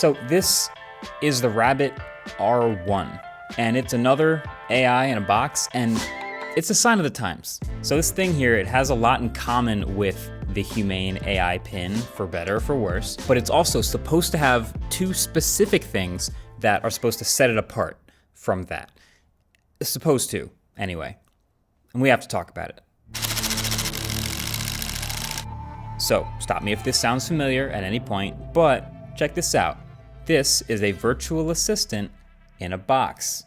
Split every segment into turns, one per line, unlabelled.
So this is the Rabbit R1, and it's another AI in a box, and it's a sign of the times. So this thing here, it has a lot in common with the Humane AI pin, for better or for worse, but it's also supposed to have two specific things that are supposed to set it apart from that. It's supposed to, anyway. And we have to talk about it. So, stop me if this sounds familiar at any point, but check this out. This is a virtual assistant in a box,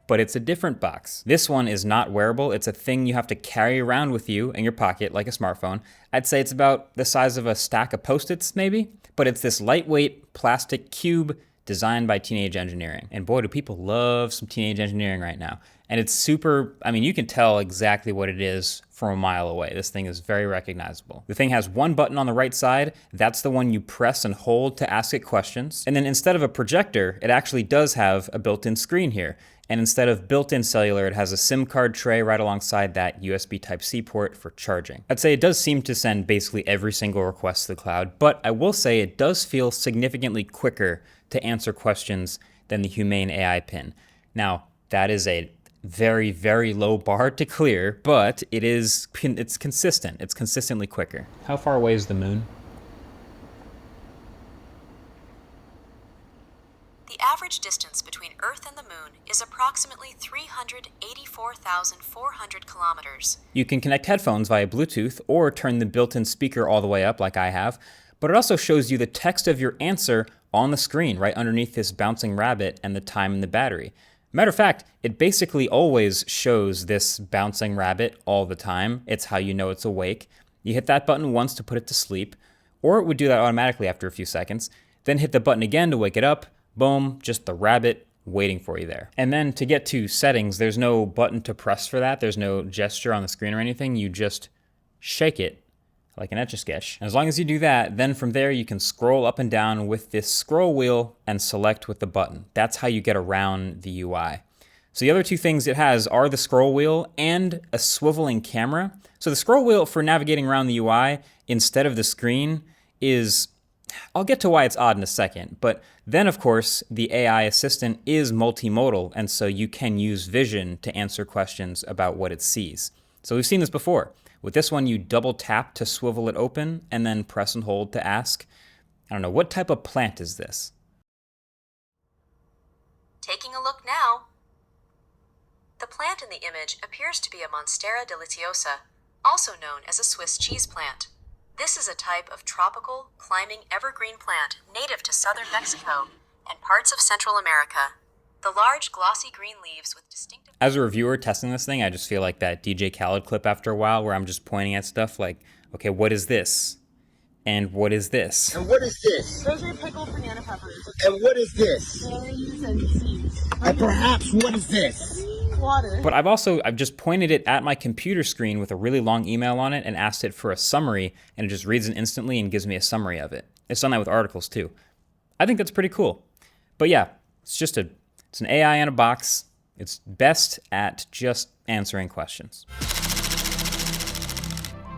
but it's a different box. This one is not wearable. It's a thing you have to carry around with you in your pocket like a smartphone. I'd say it's about the size of a stack of Post-its maybe, but it's this lightweight plastic cube designed by Teenage Engineering. And boy, do people love some Teenage Engineering right now. And it's super, I mean, you can tell exactly what it is from a mile away. This thing is very recognizable. The thing has one button on the right side. That's the one you press and hold to ask it questions. And then instead of a projector, it actually does have a built-in screen here. And instead of built-in cellular, it has a SIM card tray right alongside that USB Type-C port for charging. I'd say it does seem to send basically every single request to the cloud, but I will say it does feel significantly quicker to answer questions than the Humane AI pin. Now, that is a very, very low bar to clear, but it's consistent. It's consistently quicker. How far away is the moon?
The average distance between Earth and the moon is approximately 384,400 kilometers.
You can connect headphones via Bluetooth or turn the built-in speaker all the way up like I have, but it also shows you the text of your answer on the screen right underneath this bouncing rabbit and the time and the battery. Matter of fact, it basically always shows this bouncing rabbit all the time. It's how you know it's awake. You hit that button once to put it to sleep, or it would do that automatically after a few seconds. Then hit the button again to wake it up. Boom, just the rabbit waiting for you there. And then to get to settings, there's no button to press for that. There's no gesture on the screen or anything. You just shake it like an Etch-a-Sketch. And as long as you do that, then from there you can scroll up and down with this scroll wheel and select with the button. That's how you get around the UI. So the other two things it has are the scroll wheel and a swiveling camera. So the scroll wheel for navigating around the UI instead of the screen is, I'll get to why it's odd in a second, but then of course the AI assistant is multimodal, and so you can use vision to answer questions about what it sees. So we've seen this before. With this one, you double tap to swivel it open and then press and hold to ask, I don't know, what type of plant is this?
Taking a look now. The plant in the image appears to be a Monstera deliciosa, also known as a Swiss cheese plant. This is a type of tropical, climbing evergreen plant native to southern Mexico and parts of Central America. The large, glossy green leaves with distinctive...
As a reviewer testing this thing, I just feel like that DJ Khaled clip after a while where I'm just pointing at stuff like, okay, what is this? And what is this?
And what is this?
Those are pickled banana peppers.
And what is this?
Berries and seeds.
And perhaps what is this?
Water.
But I've just pointed it at my computer screen with a really long email on it and asked it for a summary, and it just reads it instantly and gives me a summary of it. It's done that with articles too. I think that's pretty cool. But yeah, it's an AI in a box. It's best at just answering questions.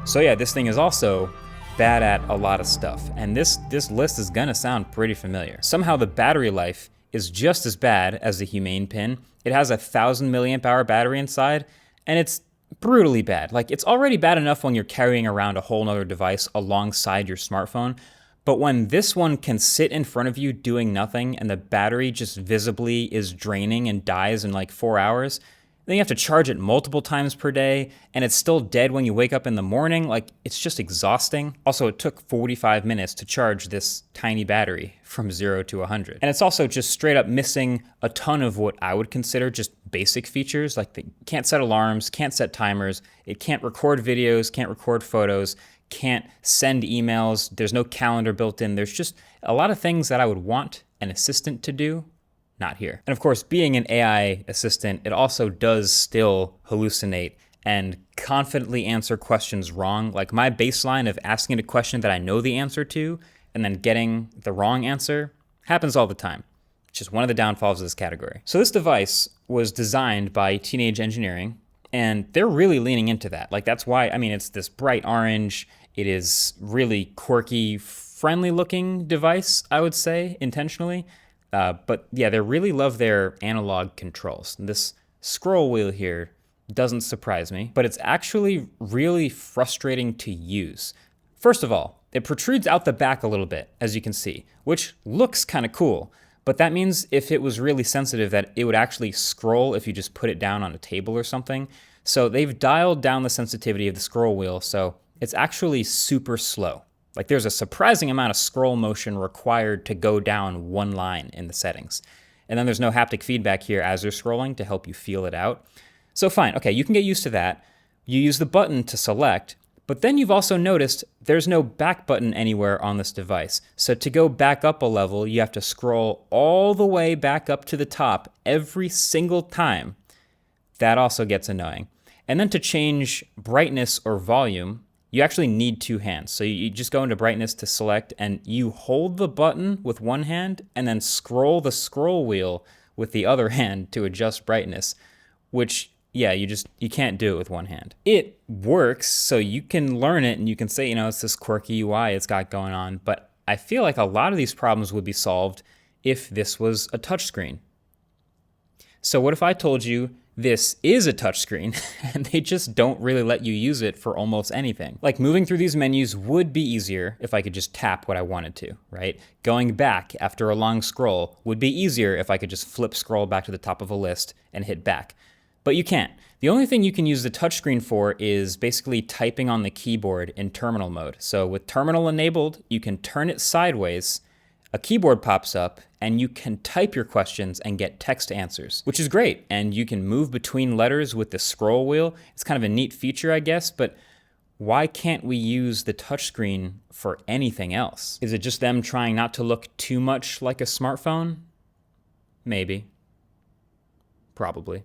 So yeah, this thing is also bad at a lot of stuff, and this list is gonna sound pretty familiar. Somehow the battery life is just as bad as the Humane pin. It has 1,000 milliamp hour battery inside, and it's brutally bad. Like, it's already bad enough when you're carrying around a whole nother device alongside your smartphone, but when this one can sit in front of you doing nothing and the battery just visibly is draining and dies in like 4 hours, then you have to charge it multiple times per day, and it's still dead when you wake up in the morning. Like, it's just exhausting. Also, it took 45 minutes to charge this tiny battery from 0 to 100. And it's also just straight up missing a ton of what I would consider just basic features. Like, it can't set alarms, can't set timers, it can't record videos, can't record photos, can't send emails, there's no calendar built in. There's just a lot of things that I would want an assistant to do. Not here. And of course, being an AI assistant, it also does still hallucinate and confidently answer questions wrong. Like, my baseline of asking a question that I know the answer to and then getting the wrong answer happens all the time. It's just one of the downfalls of this category. So this device was designed by Teenage Engineering, and they're really leaning into that. Like, that's why, I mean, it's this bright orange. It is really quirky, friendly looking device, I would say, intentionally. But yeah, they really love their analog controls. This scroll wheel here doesn't surprise me, but it's actually really frustrating to use. First of all, it protrudes out the back a little bit, as you can see, which looks kind of cool. But that means if it was really sensitive that it would actually scroll if you just put it down on a table or something. So they've dialed down the sensitivity of the scroll wheel, so it's actually super slow. Like there's a surprising amount of scroll motion required to go down one line in the settings. And then there's no haptic feedback here as you're scrolling to help you feel it out. So fine, okay, you can get used to that. You use the button to select, but then you've also noticed there's no back button anywhere on this device. So to go back up a level, you have to scroll all the way back up to the top every single time. That also gets annoying. And then to change brightness or volume, you actually need two hands. So you just go into brightness to select and you hold the button with one hand and then scroll the scroll wheel with the other hand to adjust brightness, which yeah, you can't do it with one hand. It works, so you can learn it and you can say, it's this quirky UI it's got going on, but I feel like a lot of these problems would be solved if this was a touchscreen. So what if I told you this is a touchscreen and they just don't really let you use it for almost anything? Like moving through these menus would be easier if I could just tap what I wanted to, right? Going back after a long scroll would be easier if I could just flip scroll back to the top of a list and hit back. But you can't. The only thing you can use the touchscreen for is basically typing on the keyboard in terminal mode. So with terminal enabled, you can turn it sideways, a keyboard pops up, and you can type your questions and get text answers, which is great. And you can move between letters with the scroll wheel. It's kind of a neat feature, I guess, but why can't we use the touchscreen for anything else? Is it just them trying not to look too much like a smartphone? Maybe. Probably.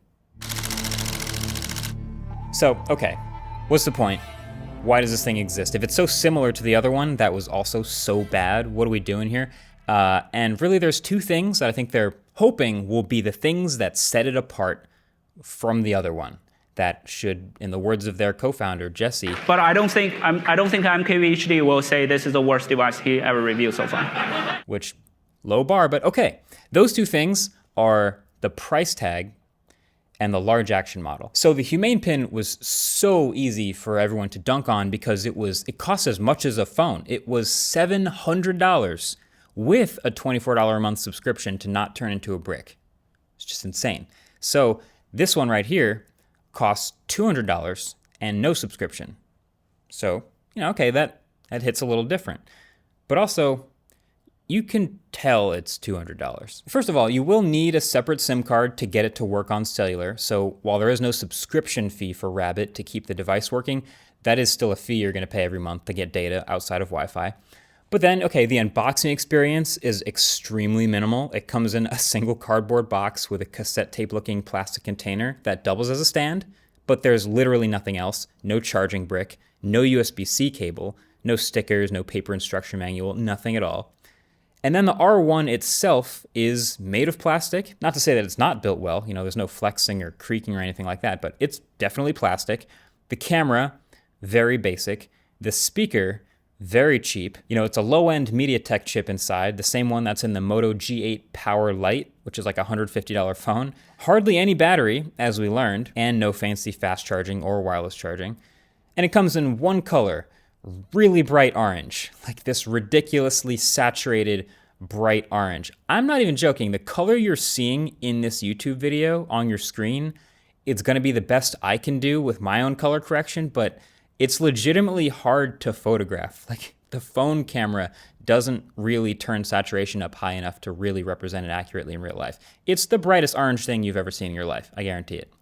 So, okay, what's the point? Why does this thing exist? If it's so similar to the other one that was also so bad, what are we doing here? And really there's two things that I think they're hoping will be the things that set it apart from the other one. That should, in the words of their co-founder, Jesse.
But I don't think MKBHD will say this is the worst device he ever reviewed so far.
Which, low bar, but okay. Those two things are the price tag and the large action model. So the Humane Pin was so easy for everyone to dunk on because it cost as much as a phone. It was $700 with a $24 a month subscription to not turn into a brick. It's just insane. So this one right here costs $200 and no subscription. So, okay, that hits a little different. But also, you can tell it's $200. First of all, you will need a separate SIM card to get it to work on cellular. So while there is no subscription fee for Rabbit to keep the device working, that is still a fee you're going to pay every month to get data outside of Wi-Fi. But then, okay, the unboxing experience is extremely minimal. It comes in a single cardboard box with a cassette tape looking plastic container that doubles as a stand, but there's literally nothing else. No charging brick, no USB-C cable, no stickers, no paper instruction manual, nothing at all. And then the R1 itself is made of plastic. Not to say that it's not built well, there's no flexing or creaking or anything like that, but it's definitely plastic. The camera, very basic. The speaker, very cheap. It's a low-end MediaTek chip inside, the same one that's in the Moto G8 Power Lite, which is like a $150 phone. Hardly any battery, as we learned, and no fancy fast charging or wireless charging. And it comes in one color, really bright orange, like this ridiculously saturated bright orange. I'm not even joking. The color you're seeing in this YouTube video on your screen, it's going to be the best I can do with my own color correction, but it's legitimately hard to photograph. Like the phone camera doesn't really turn saturation up high enough to really represent it accurately in real life. It's the brightest orange thing you've ever seen in your life. I guarantee it.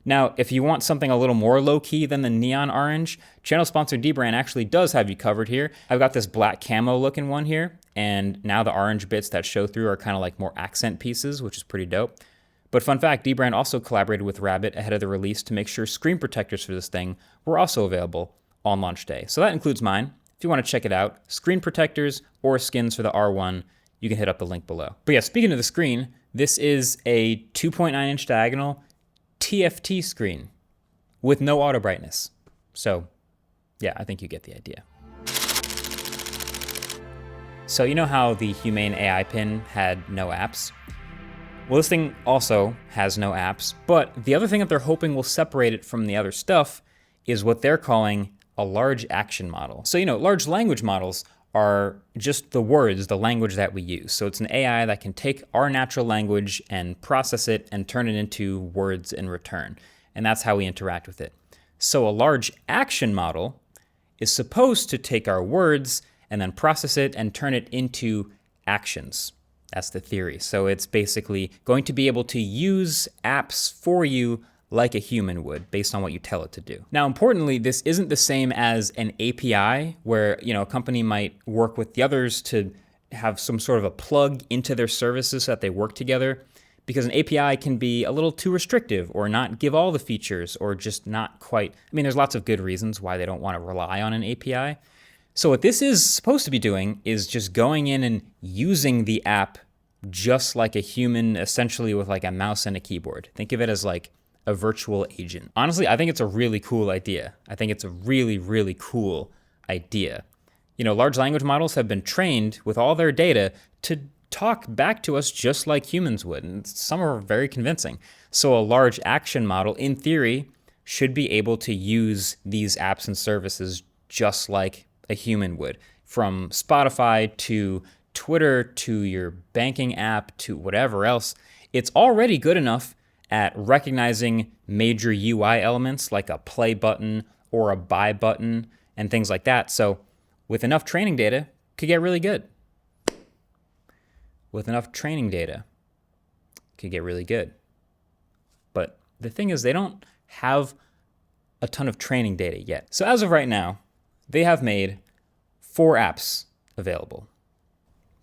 Now, if you want something a little more low-key than the neon orange, channel sponsor Dbrand actually does have you covered here. I've got this black camo looking one here, and now the orange bits that show through are kind of like more accent pieces, which is pretty dope. But fun fact, Dbrand also collaborated with Rabbit ahead of the release to make sure screen protectors for this thing were also available on launch day. So that includes mine. If you want to check it out, screen protectors or skins for the R1, you can hit up the link below. But yeah, speaking of the screen, this is a 2.9-inch diagonal TFT screen with no auto brightness. So yeah, I think you get the idea. So you know how the Humane AI pin had no apps? Well, this thing also has no apps, but the other thing that they're hoping will separate it from the other stuff is what they're calling a large action model. So, large language models are just the words, the language that we use. So it's an AI that can take our natural language and process it and turn it into words in return. And that's how we interact with it. So a large action model is supposed to take our words and then process it and turn it into actions. That's the theory. So it's basically going to be able to use apps for you like a human would, based on what you tell it to do. Now, importantly, this isn't the same as an API where, a company might work with the others to have some sort of a plug into their services so that they work together, because an API can be a little too restrictive or not give all the features or just not quite. There's lots of good reasons why they don't want to rely on an API. So what this is supposed to be doing is just going in and using the app just like a human, essentially with like a mouse and a keyboard. Think of it as like a virtual agent. Honestly, I think it's a really cool idea. I think it's a really, really cool idea. Large language models have been trained with all their data to talk back to us just like humans would, and some are very convincing. So a large action model, in theory, should be able to use these apps and services just like a human would. From Spotify to Twitter to your banking app to whatever else, it's already good enough at recognizing major UI elements like a play button or a buy button and things like that. So with enough training data, could get really good. With enough training data, could get really good. But the thing is, they don't have a ton of training data yet. So as of right now, they have made 4 apps available.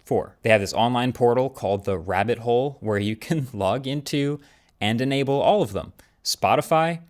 4. They have this online portal called the Rabbit Hole where you can log into and enable all of them: Spotify,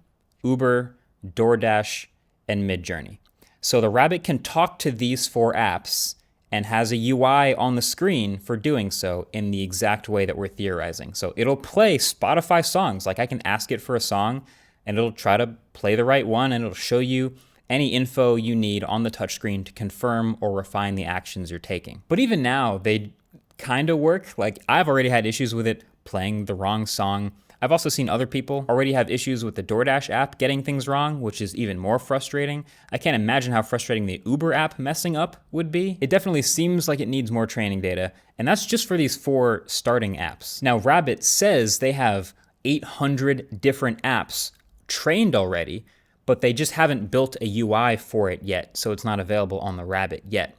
Uber, DoorDash, and Midjourney. So the Rabbit can talk to these 4 apps and has a UI on the screen for doing so in the exact way that we're theorizing. So it'll play Spotify songs. Like I can ask it for a song and it'll try to play the right one and it'll show you any info you need on the touchscreen to confirm or refine the actions you're taking. But even now, they kind of work. Like I've already had issues with it playing the wrong song. I've also seen other people already have issues with the DoorDash app getting things wrong, which is even more frustrating. I can't imagine how frustrating the Uber app messing up would be. It definitely seems like it needs more training data, and that's just for these 4 starting apps. Now, Rabbit says they have 800 different apps trained already, but they just haven't built a UI for it yet, so it's not available on the Rabbit yet.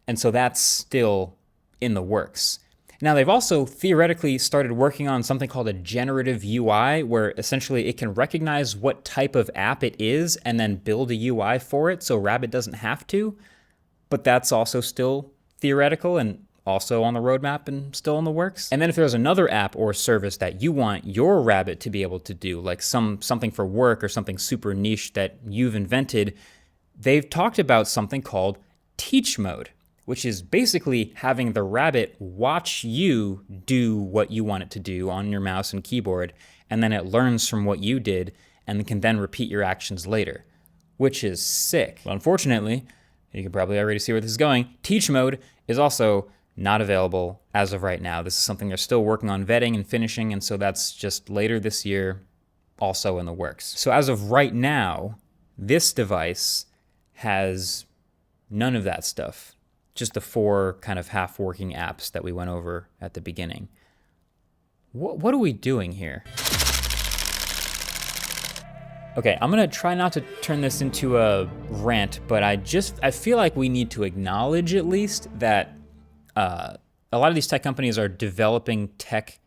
And so that's still in the works. Now, they've also theoretically started working on something called a generative UI, where essentially it can recognize what type of app it is and then build a UI for it, so Rabbit doesn't have to. But that's also still theoretical and also on the roadmap and still in the works. And then if there's another app or service that you want your Rabbit to be able to do, like something for work or something super niche that you've invented, they've talked about something called teach mode, which is basically having the Rabbit watch you do what you want it to do on your mouse and keyboard, and then it learns from what you did and can then repeat your actions later, which is sick. But unfortunately, you can probably already see where this is going, teach mode is also not available as of right now. This is something they're still working on vetting and finishing, and so that's just later this year, also in the works. So as of right now, this device has none of that stuff. Just the 4 kind of half-working apps that we went over at the beginning. What are we doing here? Okay, I'm gonna try not to turn this into a rant, but I feel like we need to acknowledge at least that a lot of these tech companies are developing tech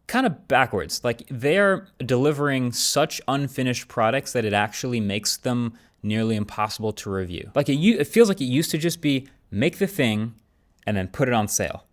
kind of backwards. Like they're delivering such unfinished products that it actually makes them nearly impossible to review. Like it feels like it used to just be make the thing and then put it on sale.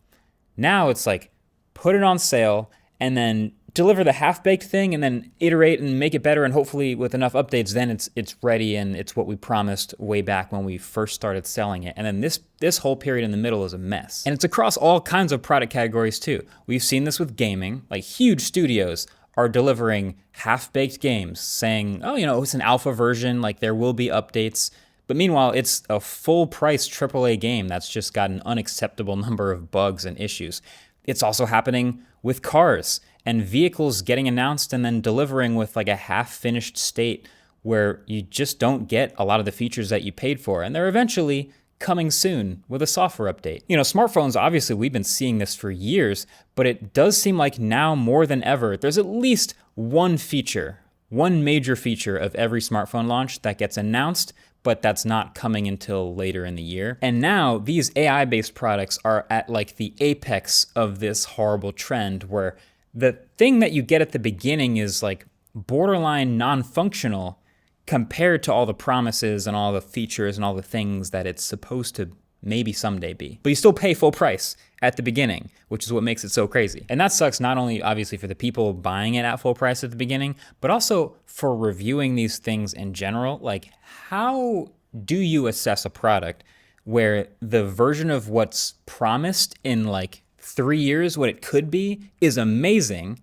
Now it's like put it on sale and then deliver the half-baked thing and then iterate and make it better, and hopefully with enough updates then it's ready and it's what we promised way back when we first started selling it. And then this whole period in the middle is a mess. And it's across all kinds of product categories too. We've seen this with gaming. Like huge studios are delivering half-baked games saying, oh, it's an alpha version, like there will be updates, But meanwhile, it's a full-price AAA game that's just got an unacceptable number of bugs and issues. It's also happening with cars and vehicles getting announced and then delivering with like a half-finished state where you just don't get a lot of the features that you paid for. And they're eventually coming soon with a software update. You know, smartphones, obviously we've been seeing this for years, but it does seem like now more than ever, there's at least one feature, one major feature of every smartphone launch that gets announced, but that's not coming until later in the year. And now these AI-based products are at like the apex of this horrible trend where the thing that you get at the beginning is like borderline non-functional compared to all the promises and all the features and all the things that it's supposed to maybe someday be. But you still pay full price at the beginning, which is what makes it so crazy. And that sucks not only obviously for the people buying it at full price at the beginning, but also for reviewing these things in general. Like, how do you assess a product where the version of what's promised in like 3 years, what it could be, is amazing,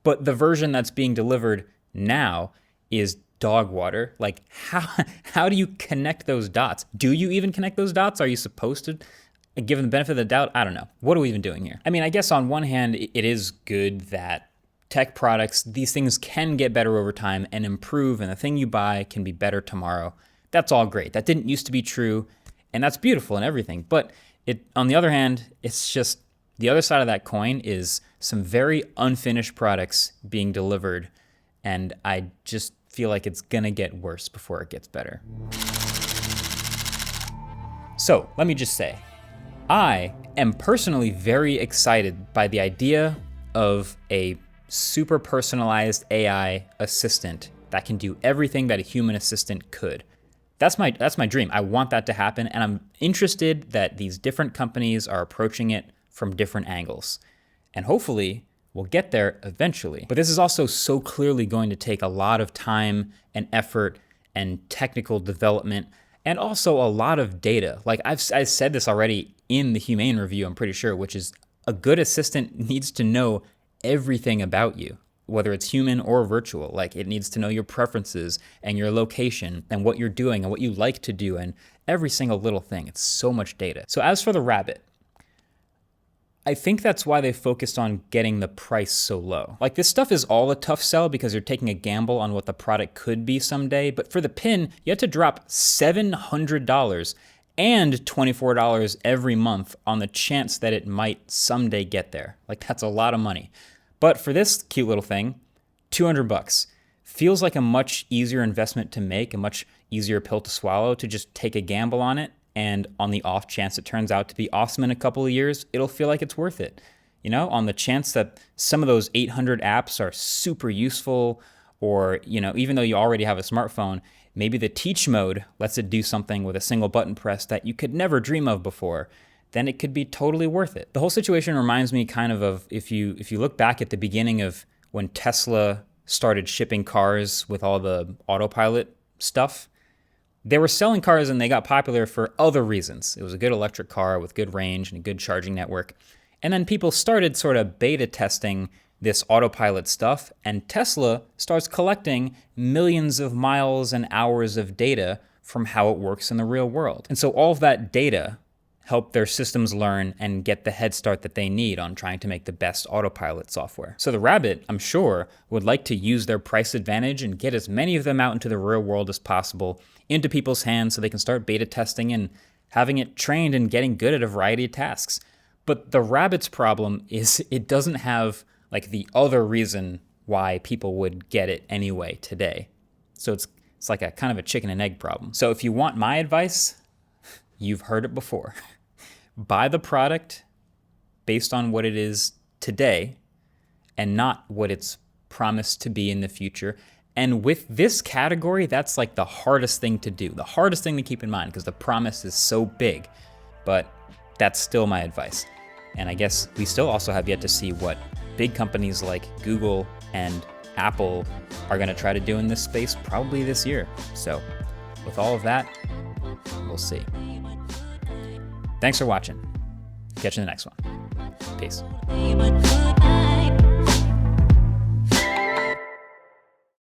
but the version that's being delivered now is dog water? Like, how do you connect those dots? Do you even connect those dots? Are you supposed to give them the benefit of the doubt? I don't know. What are we even doing here? I mean, I guess on one hand, it is good that tech products, these things can get better over time and improve, and the thing you buy can be better tomorrow. That's all great. That didn't used to be true, and that's beautiful and everything. But on the other hand, it's just the other side of that coin is some very unfinished products being delivered, and I just feel like it's gonna get worse before it gets better. So let me just say, I am personally very excited by the idea of a super personalized AI assistant that can do everything that a human assistant could. That's my dream. I want that to happen, and I'm interested that these different companies are approaching it from different angles. And hopefully we'll get there eventually. But this is also so clearly going to take a lot of time and effort and technical development and also a lot of data. Like I've said this already in the Humane review, I'm pretty sure, which is a good assistant needs to know everything about you, whether it's human or virtual. Like it needs to know your preferences and your location and what you're doing and what you like to do and every single little thing. It's so much data. So as for the rabbit, I think that's why they focused on getting the price so low. Like this stuff is all a tough sell because you're taking a gamble on what the product could be someday. But for the pin, you had to drop $700 and $24 every month on the chance that it might someday get there. Like that's a lot of money. But for this cute little thing, $200 feels like a much easier investment to make, a much easier pill to swallow to just take a gamble on it. And on the off chance it turns out to be awesome in a couple of years, it'll feel like it's worth it. You know, on the chance that some of those 800 apps are super useful, or, you know, even though you already have a smartphone, maybe the teach mode lets it do something with a single button press that you could never dream of before, then it could be totally worth it. The whole situation reminds me kind of if you look back at the beginning of when Tesla started shipping cars with all the autopilot stuff. They were selling cars and they got popular for other reasons. It was a good electric car with good range and a good charging network. And then people started sort of beta testing this autopilot stuff, and Tesla starts collecting millions of miles and hours of data from how it works in the real world. And so all of that data help their systems learn and get the head start that they need on trying to make the best autopilot software. So the rabbit, I'm sure, would like to use their price advantage and get as many of them out into the real world as possible, into people's hands so they can start beta testing and having it trained and getting good at a variety of tasks. But the rabbit's problem is it doesn't have like the other reason why people would get it anyway today. So it's like a kind of a chicken and egg problem. So if you want my advice, you've heard it before. Buy the product based on what it is today and not what it's promised to be in the future. And with this category, that's like the hardest thing to do, the hardest thing to keep in mind because the promise is so big, but that's still my advice. And I guess we still also have yet to see what big companies like Google and Apple are gonna try to do in this space probably this year. So with all of that, we'll see. Thanks for watching. Catch you in the next one. Peace.